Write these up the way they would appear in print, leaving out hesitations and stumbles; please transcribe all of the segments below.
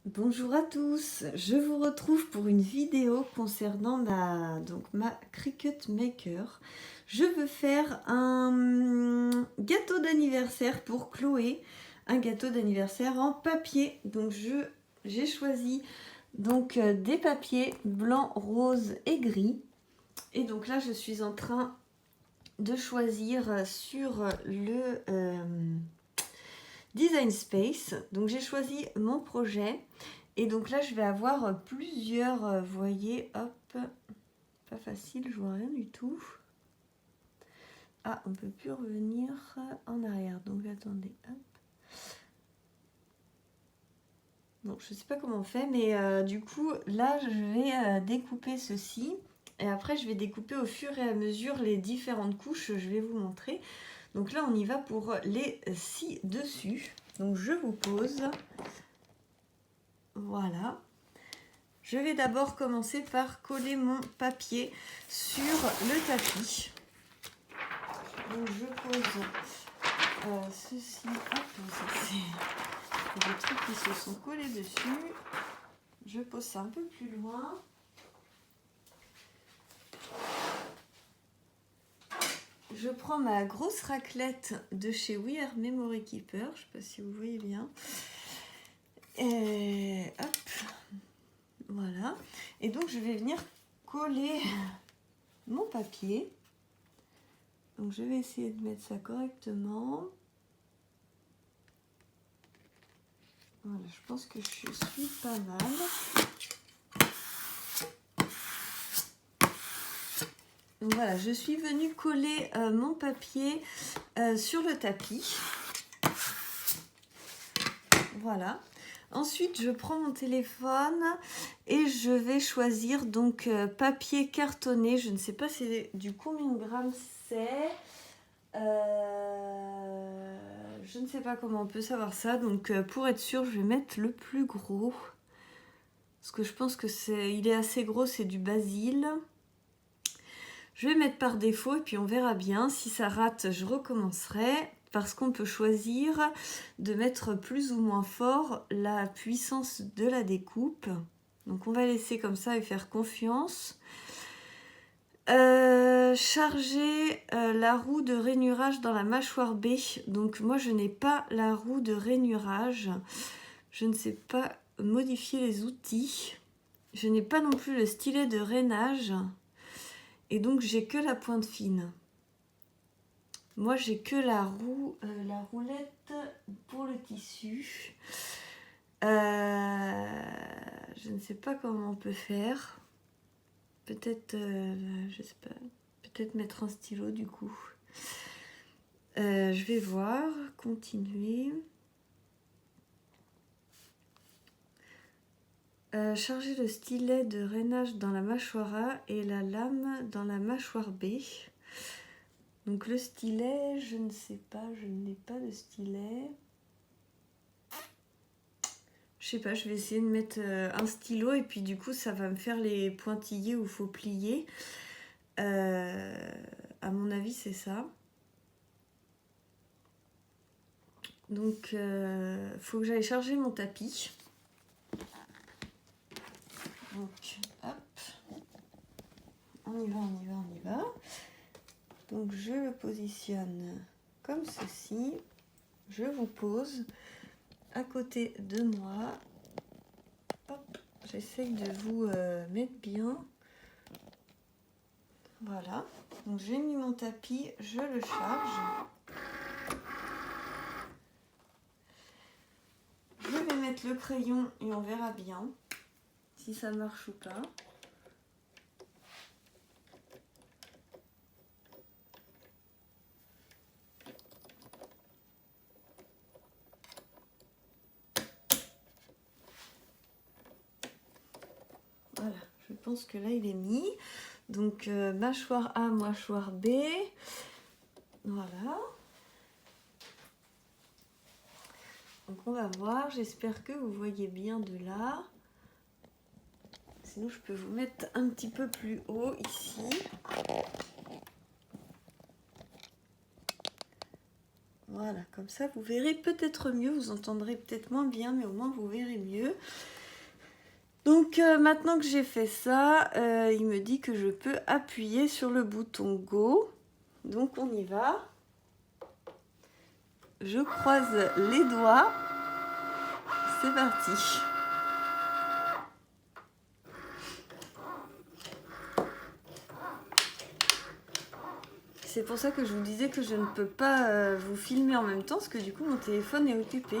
Bonjour à tous, je vous retrouve pour une vidéo concernant ma Cricut Maker. Je veux faire un gâteau d'anniversaire pour Chloé, un gâteau d'anniversaire en papier. Donc j'ai choisi des papiers blanc, rose et gris. Et donc là je suis en train de choisir sur le Design Space. Donc j'ai choisi mon projet. Et donc là, je vais avoir plusieurs, vous voyez, hop, pas facile, je vois rien du tout. Ah, on peut plus revenir en arrière, donc attendez, hop. Bon, je sais pas comment on fait, mais du coup, là, je vais découper ceci. Et après, je vais découper au fur et à mesure les différentes couches, je vais vous montrer. Donc là, on y va pour les 6 dessus. Donc je vous pose. Voilà. Je vais d'abord commencer par coller mon papier sur le tapis. Donc je pose ceci. Hop, ça c'est des trucs qui se sont collés dessus. Je pose ça un peu plus loin. Je prends ma grosse raclette de chez We Are Memory Keeper. Je ne sais pas si vous voyez bien. Et hop. Voilà. Et donc je vais venir coller mon papier. Donc je vais essayer de mettre ça correctement. Voilà, je pense que je suis pas mal. Donc voilà, je suis venue coller mon papier sur le tapis. Voilà. Ensuite, je prends mon téléphone et je vais choisir donc papier cartonné. Je ne sais pas du combien de grammes c'est. Je ne sais pas comment on peut savoir ça. Donc pour être sûr, je vais mettre le plus gros. Parce que je pense que il est assez gros, c'est du basil. Je vais mettre par défaut et puis on verra bien. Si ça rate, je recommencerai. Parce qu'on peut choisir de mettre plus ou moins fort la puissance de la découpe. Donc on va laisser comme ça et faire confiance. Charger la roue de rainurage dans la mâchoire B. Donc moi je n'ai pas la roue de rainurage. Je ne sais pas modifier les outils. Je n'ai pas non plus le stylet de rainage. Et donc j'ai que la pointe fine. Moi, j'ai que la roulette pour le tissu. Je ne sais pas comment on peut faire. Peut-être, je sais pas, peut-être mettre un stylo du coup. Je vais voir, continuer. Charger le stylet de rainage dans la mâchoire A et la lame dans la mâchoire B. Donc le stylet, je ne sais pas, je n'ai pas de stylet. Je sais pas, je vais essayer de mettre un stylo et puis du coup ça va me faire les pointillés où il faut plier. À mon avis c'est ça. Donc faut que j'aille charger mon tapis. Donc hop, on y va, on y va, on y va. Donc je le positionne comme ceci. Je vous pose à côté de moi. Hop, j'essaye de vous mettre bien. Voilà, donc j'ai mis mon tapis, je le charge. Je vais mettre le crayon et on verra bien si ça marche ou pas. Voilà, je pense que là il est mis. Donc mâchoire A, mâchoire B. Voilà. Donc on va voir, j'espère que vous voyez bien de là. Sinon je peux vous mettre un petit peu plus haut ici. Voilà, comme ça vous verrez peut-être mieux, vous entendrez peut-être moins bien, mais au moins vous verrez mieux. Donc maintenant que j'ai fait ça, il me dit que je peux appuyer sur le bouton Go. Donc on y va. Je croise les doigts. C'est parti. C'est pour ça que je vous disais que je ne peux pas vous filmer en même temps, parce que du coup mon téléphone est occupé.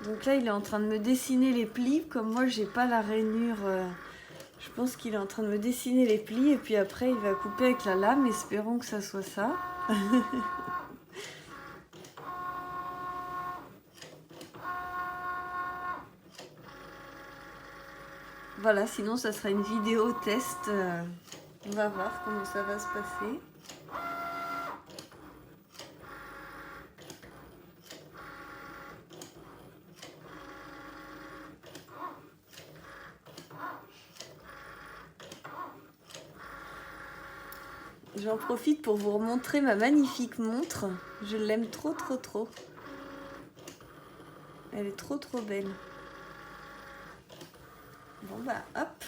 Donc là il est en train de me dessiner les plis, comme moi j'ai pas la rainure, je pense qu'il est en train de me dessiner les plis et puis après il va couper avec la lame, espérons que ça soit ça. Voilà, sinon ça sera une vidéo test, on va voir comment ça va se passer. J'en profite pour vous remontrer ma magnifique montre. Je l'aime trop trop trop. Elle est trop trop belle. Bon bah hop,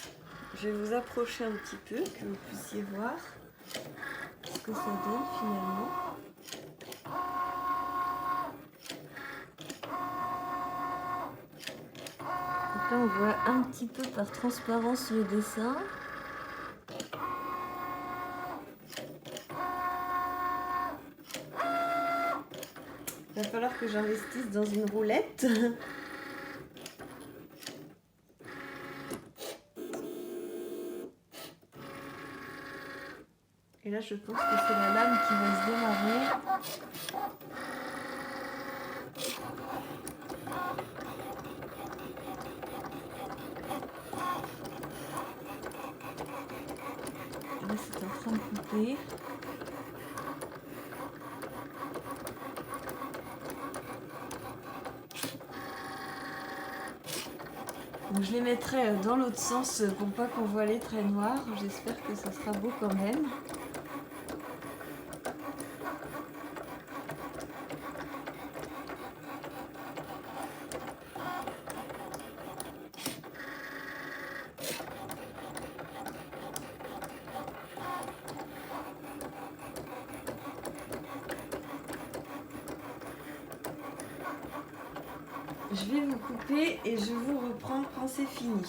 je vais vous approcher un petit peu, que vous puissiez voir ce que ça donne finalement. Donc là on voit un petit peu par transparence le dessin. Il va falloir que j'investisse dans une roulette. Et là, je pense que c'est la lame qui va se démarrer. Et là, c'est en train de couper. Donc je les mettrai dans l'autre sens pour pas qu'on voit les traits noirs. J'espère que ça sera beau quand même. Je vais vous couper et je vous reprends quand c'est fini.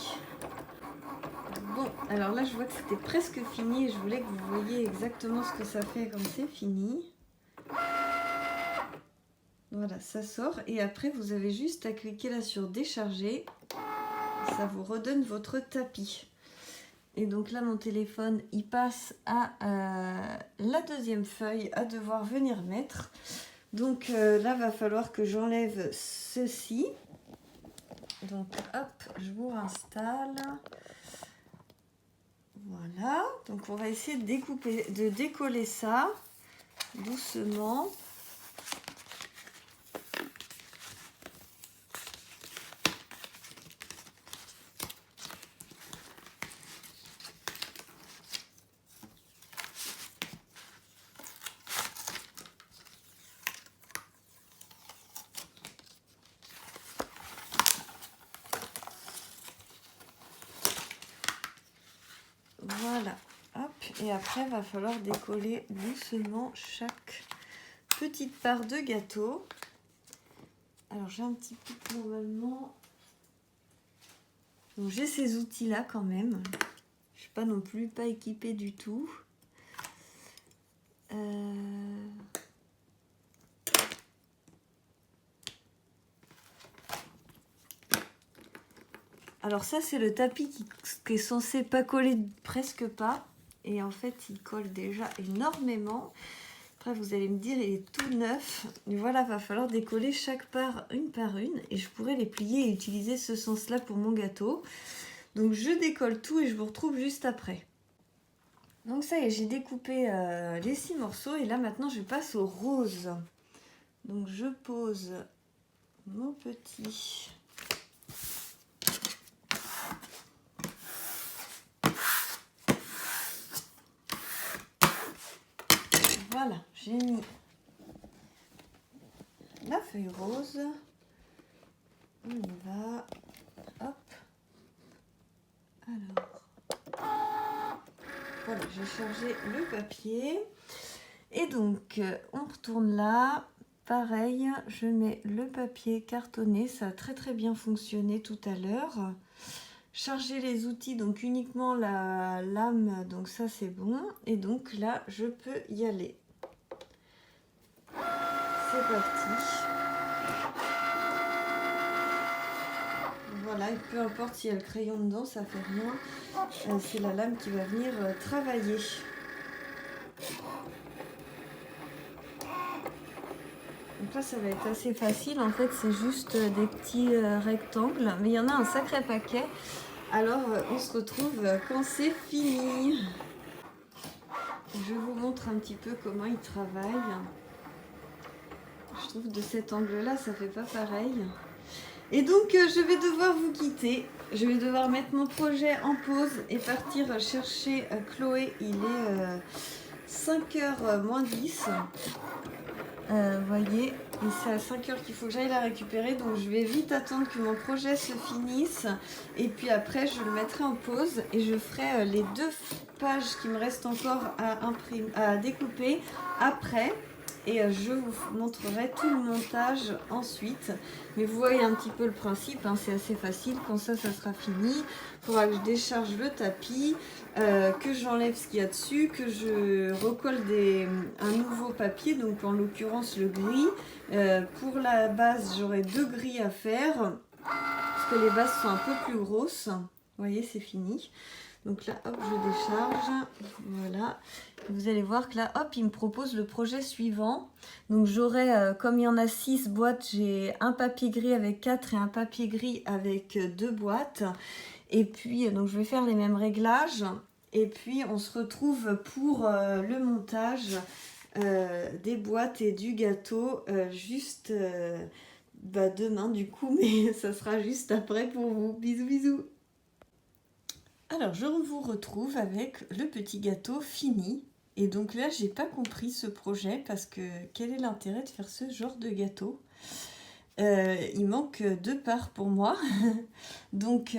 Bon, alors là je vois que c'était presque fini et je voulais que vous voyiez exactement ce que ça fait quand c'est fini. Voilà, ça sort et après vous avez juste à cliquer là sur décharger. Ça vous redonne votre tapis. Et donc là mon téléphone il passe à la deuxième feuille à devoir venir mettre. Donc là va falloir que j'enlève ceci. Donc hop, je vous installe. Voilà, donc on va essayer de décoller ça doucement. Voilà, hop, et après il va falloir décoller doucement chaque petite part de gâteau. Alors j'ai un petit peu normalement, donc j'ai ces outils là quand même, je suis pas non plus pas équipée du tout. Alors ça c'est le tapis qui est censé pas coller presque pas, et en fait il colle déjà énormément. Après vous allez me dire il est tout neuf, et voilà, va falloir décoller chaque part par une, et je pourrais les plier et utiliser ce sens là pour mon gâteau. Donc je décolle tout et je vous retrouve juste après. Donc ça y est, j'ai découpé les 6 morceaux et là maintenant je passe au rose. Donc je pose mon petit... Voilà, j'ai mis la feuille rose. On y va. Hop. Alors. Voilà, j'ai chargé le papier. Et donc, on retourne là. Pareil, je mets le papier cartonné. Ça a très très bien fonctionné tout à l'heure. Charger les outils, donc uniquement la lame, donc ça c'est bon. Et donc là, je peux y aller. C'est parti. Voilà, et peu importe s'il y a le crayon dedans, ça fait rien. C'est la lame qui va venir travailler. Donc là, ça va être assez facile. En fait, c'est juste des petits rectangles. Mais il y en a un sacré paquet. Alors, on se retrouve quand c'est fini. Je vous montre un petit peu comment il travaille. Je trouve de cet angle-là, ça fait pas pareil. Et donc, je vais devoir vous quitter. Je vais devoir mettre mon projet en pause et partir chercher Chloé. Il est 5h moins 10. Vous voyez, et c'est à 5h qu'il faut que j'aille la récupérer. Donc, je vais vite attendre que mon projet se finisse. Et puis après, je le mettrai en pause et je ferai les 2 pages qui me restent encore à découper après. Et je vous montrerai tout le montage ensuite. Mais vous voyez un petit peu le principe, hein, c'est assez facile. Quand ça sera fini, il faudra que je décharge le tapis, que j'enlève ce qu'il y a dessus, que je recolle un nouveau papier, donc en l'occurrence le gris. Pour la base, j'aurai 2 gris à faire, parce que les bases sont un peu plus grosses. Vous voyez, c'est fini. Donc là, hop, je décharge. Voilà. Vous allez voir que là, hop, il me propose le projet suivant. Donc j'aurai, comme il y en a 6 boîtes, j'ai un papier gris avec 4 et un papier gris avec 2 boîtes. Et puis, donc je vais faire les mêmes réglages. Et puis, on se retrouve pour le montage des boîtes et du gâteau juste demain du coup. Mais ça sera juste après pour vous. Bisous, bisous. Alors, je vous retrouve avec le petit gâteau fini. Et donc là, j'ai pas compris ce projet parce que quel est l'intérêt de faire ce genre de gâteau? Il manque 2 parts pour moi. Donc,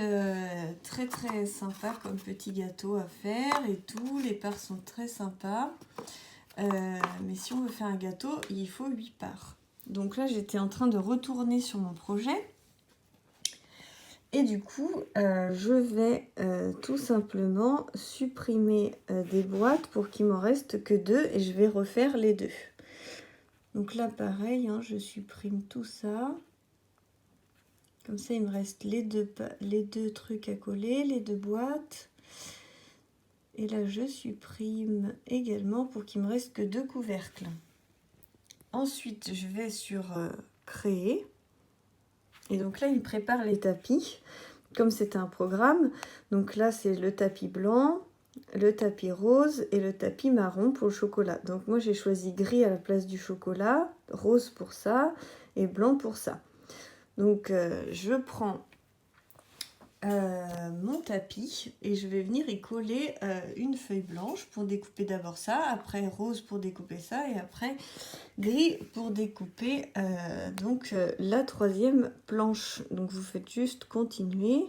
très très sympa comme petit gâteau à faire et tout. Les parts sont très sympas. Mais si on veut faire un gâteau, il faut 8 parts. Donc là, j'étais en train de retourner sur mon projet. Et du coup, je vais tout simplement supprimer des boîtes pour qu'il m'en reste que 2 et je vais refaire les 2. Donc là, pareil, hein, je supprime tout ça. Comme ça, il me reste les deux trucs à coller, les 2 boîtes. Et là, je supprime également pour qu'il me reste que 2 couvercles. Ensuite, je vais sur créer. Et donc là, il me prépare les tapis, comme c'est un programme. Donc là, c'est le tapis blanc, le tapis rose et le tapis marron pour le chocolat. Donc moi, j'ai choisi gris à la place du chocolat, rose pour ça et blanc pour ça. Donc je prends mon tapis et je vais venir y coller une feuille blanche pour découper d'abord ça, après rose pour découper ça et après gris pour découper la 3e planche. Donc vous faites juste continuer.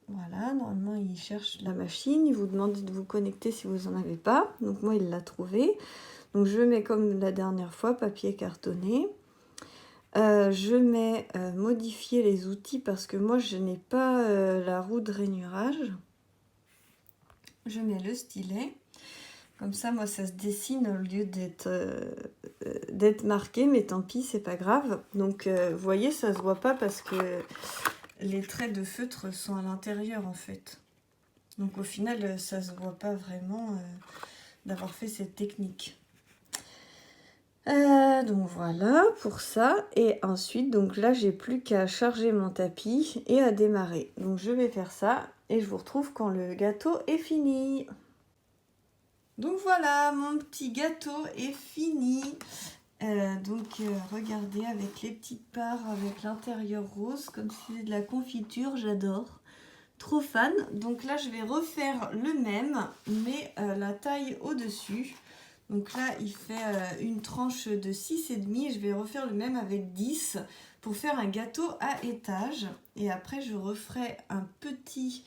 Voilà, normalement il cherche la machine, il vous demande de vous connecter si vous n'en avez pas. Donc moi il l'a trouvé. Donc je mets comme la dernière fois papier cartonné. Je mets modifier les outils parce que moi je n'ai pas la roue de rainurage. Je mets le stylet. Comme ça, moi, ça se dessine au lieu d'être marqué, mais tant pis, c'est pas grave. Donc, vous voyez, ça se voit pas parce que les traits de feutre sont à l'intérieur, en fait. Donc, au final, ça se voit pas vraiment d'avoir fait cette technique. Donc, voilà pour ça. Et ensuite, donc là, j'ai plus qu'à charger mon tapis et à démarrer. Donc, je vais faire ça et je vous retrouve quand le gâteau est fini. Donc voilà, mon petit gâteau est fini. Regardez avec les petites parts, avec l'intérieur rose, comme si c'était de la confiture, j'adore. Trop fan. Donc là, je vais refaire le même, mais la taille au-dessus. Donc là, il fait une tranche de 6,5 et je vais refaire le même avec 10 pour faire un gâteau à étage. Et après, je referai un petit,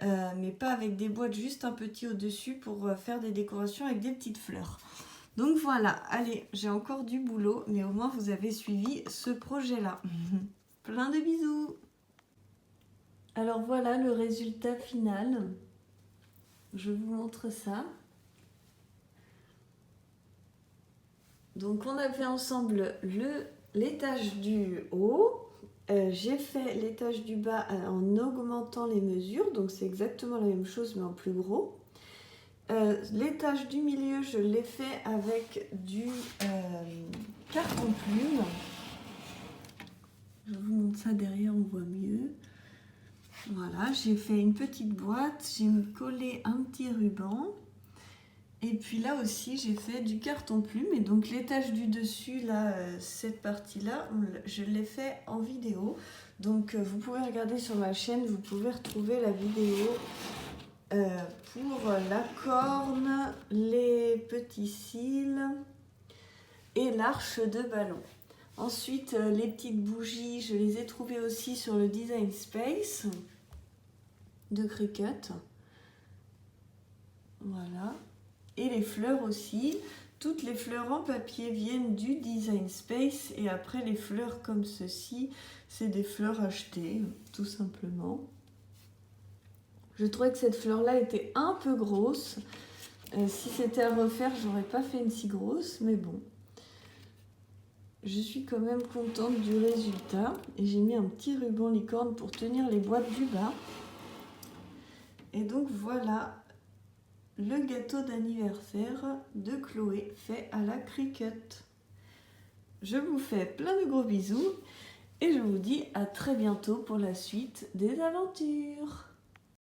mais pas avec des boîtes, juste un petit au-dessus pour faire des décorations avec des petites fleurs. Donc voilà, allez, j'ai encore du boulot, mais au moins vous avez suivi ce projet-là. Plein de bisous! Alors voilà le résultat final. Je vous montre ça. Donc on a fait ensemble l'étage du haut. J'ai fait l'étage du bas en augmentant les mesures. Donc c'est exactement la même chose mais en plus gros. L'étage du milieu, je l'ai fait avec du carton plume. Je vous montre ça derrière, on voit mieux. Voilà, j'ai fait une petite boîte, j'ai collé un petit ruban. Et puis là aussi, j'ai fait du carton plume. Et donc l'étage du dessus, là, cette partie-là, je l'ai fait en vidéo. Donc vous pouvez regarder sur ma chaîne, vous pouvez retrouver la vidéo pour la corne, les petits cils et l'arche de ballon. Ensuite, les petites bougies, je les ai trouvées aussi sur le Design Space de Cricut. Voilà. Et les fleurs aussi. Toutes les fleurs en papier viennent du Design Space. Et après, les fleurs comme ceci, c'est des fleurs achetées, tout simplement. Je trouvais que cette fleur-là était un peu grosse. Si c'était à refaire, j'aurais pas fait une si grosse, mais bon. Je suis quand même contente du résultat. Et j'ai mis un petit ruban licorne pour tenir les boîtes du bas. Et donc voilà le gâteau d'anniversaire de Chloé fait à la Cricut. Je vous fais plein de gros bisous et je vous dis à très bientôt pour la suite des aventures.